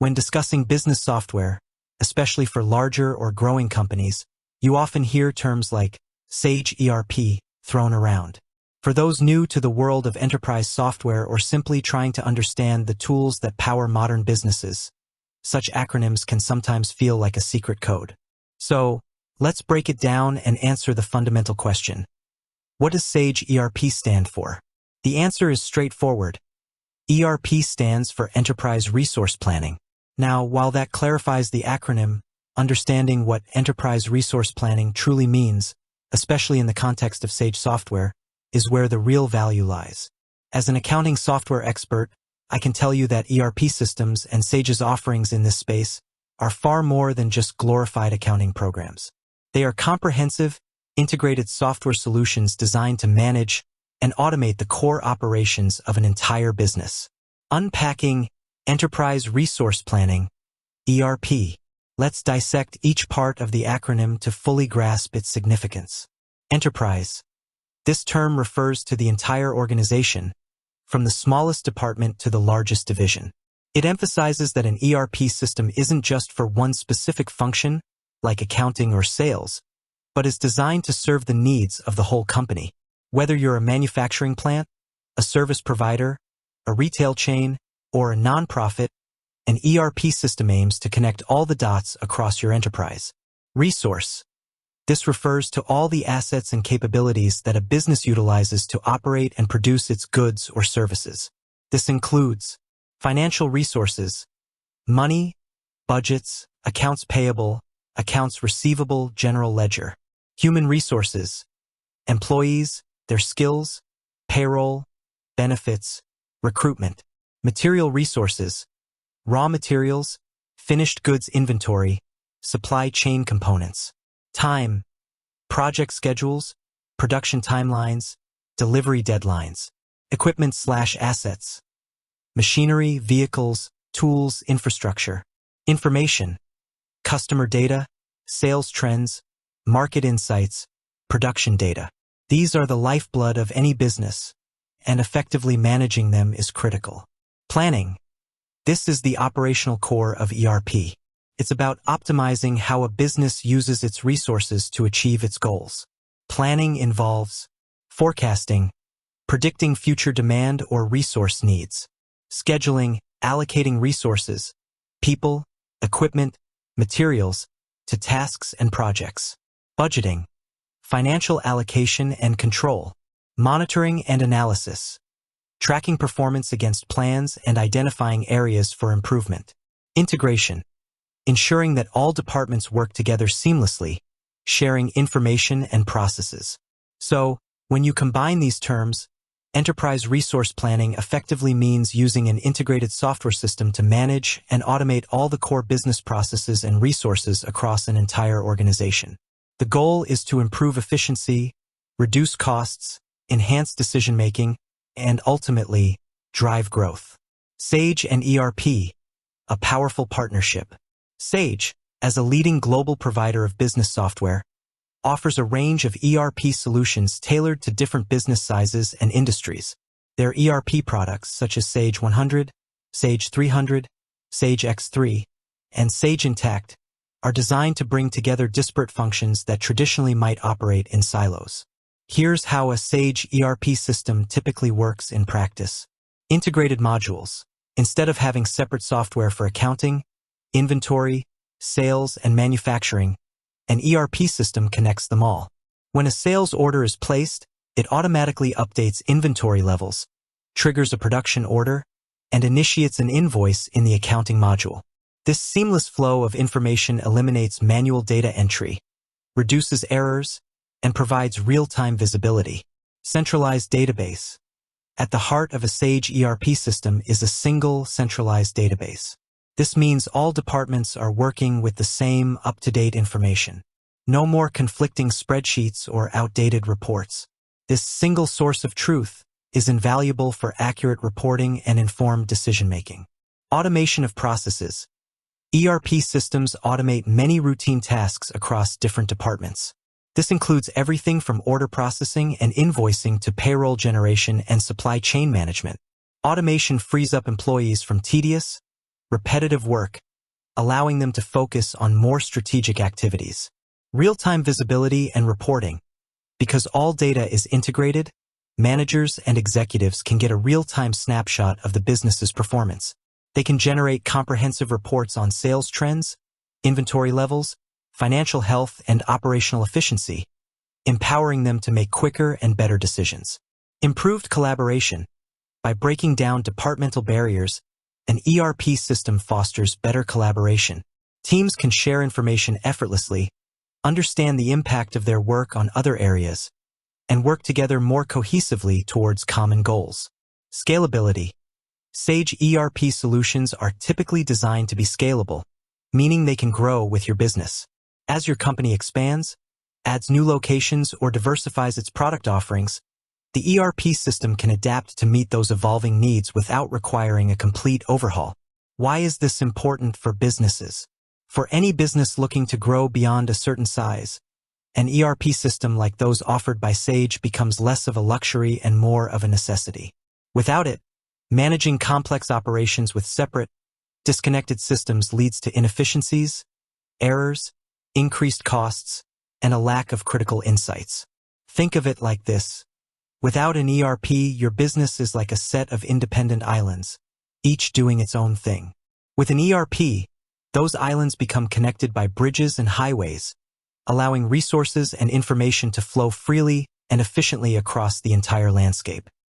When discussing business software, especially for larger or growing companies, you often hear terms like Sage ERP thrown around. For those new to the world of enterprise software or simply trying to understand the tools that power modern businesses, such acronyms can sometimes feel like a secret code. So, let's break it down and answer the fundamental question. What does Sage ERP stand for? The answer is straightforward. ERP stands for Enterprise Resource Planning. Now, while that clarifies the acronym, understanding what Enterprise Resource Planning truly means, especially in the context of Sage software, is where the real value lies. As an accounting software expert, I can tell you that ERP systems and Sage's offerings in this space are far more than just glorified accounting programs. They are comprehensive, integrated software solutions designed to manage and automate the core operations of an entire business. Unpacking Enterprise Resource Planning, ERP. Let's dissect each part of the acronym to fully grasp its significance. Enterprise. This term refers to the entire organization, from the smallest department to the largest division. It emphasizes that an ERP system isn't just for one specific function, like accounting or sales, but is designed to serve the needs of the whole company. Whether you're a manufacturing plant, a service provider, a retail chain, or a nonprofit, an ERP system aims to connect all the dots across your enterprise. Resource. This refers to all the assets and capabilities that a business utilizes to operate and produce its goods or services. This includes financial resources, money, budgets, accounts payable, accounts receivable, general ledger. Human resources, employees, their skills, payroll, benefits, recruitment. Material resources, raw materials, finished goods inventory, supply chain components. Time, project schedules, production timelines, delivery deadlines. Equipment/assets, machinery, vehicles, tools, infrastructure. Information, customer data, sales trends, market insights, production data. These are the lifeblood of any business, and effectively managing them is critical. Planning. This is the operational core of ERP. It's about optimizing how a business uses its resources to achieve its goals. Planning involves forecasting, predicting future demand or resource needs, scheduling, allocating resources, people, equipment, materials, to tasks and projects. Budgeting, financial allocation and control, monitoring and analysis, tracking performance against plans and identifying areas for improvement. Integration, ensuring that all departments work together seamlessly, sharing information and processes. So, when you combine these terms, enterprise resource planning effectively means using an integrated software system to manage and automate all the core business processes and resources across an entire organization. The goal is to improve efficiency, reduce costs, enhance decision-making, and ultimately, drive growth. Sage and ERP, a powerful partnership. Sage, as a leading global provider of business software, offers a range of ERP solutions tailored to different business sizes and industries. Their ERP products, such as Sage 100, Sage 300, Sage X3, and Sage Intacct, are designed to bring together disparate functions that traditionally might operate in silos. Here's how a Sage ERP system typically works in practice. Integrated modules. Instead of having separate software for accounting, inventory, sales, and manufacturing, an ERP system connects them all. When a sales order is placed, it automatically updates inventory levels, triggers a production order, and initiates an invoice in the accounting module. This seamless flow of information eliminates manual data entry, reduces errors, and provides real-time visibility. Centralized database. At the heart of a Sage ERP system is a single centralized database. This means all departments are working with the same up-to-date information. No more conflicting spreadsheets or outdated reports. This single source of truth is invaluable for accurate reporting and informed decision-making. Automation of processes. ERP systems automate many routine tasks across different departments. This includes everything from order processing and invoicing to payroll generation and supply chain management. Automation frees up employees from tedious, repetitive work, allowing them to focus on more strategic activities. Real-time visibility and reporting. Because all data is integrated, managers and executives can get a real-time snapshot of the business's performance. They can generate comprehensive reports on sales trends, inventory levels, financial health, and operational efficiency, empowering them to make quicker and better decisions. Improved collaboration. By breaking down departmental barriers, an ERP system fosters better collaboration. Teams can share information effortlessly, understand the impact of their work on other areas, and work together more cohesively towards common goals. Scalability. Sage ERP solutions are typically designed to be scalable, meaning they can grow with your business. As your company expands, adds new locations, or diversifies its product offerings, the ERP system can adapt to meet those evolving needs without requiring a complete overhaul. Why is this important for businesses? For any business looking to grow beyond a certain size, an ERP system like those offered by Sage becomes less of a luxury and more of a necessity. Without it, managing complex operations with separate, disconnected systems leads to inefficiencies, errors, increased costs, and a lack of critical insights. Think of it like this. Without an ERP, your business is like a set of independent islands, each doing its own thing. With an ERP, those islands become connected by bridges and highways, allowing resources and information to flow freely and efficiently across the entire landscape.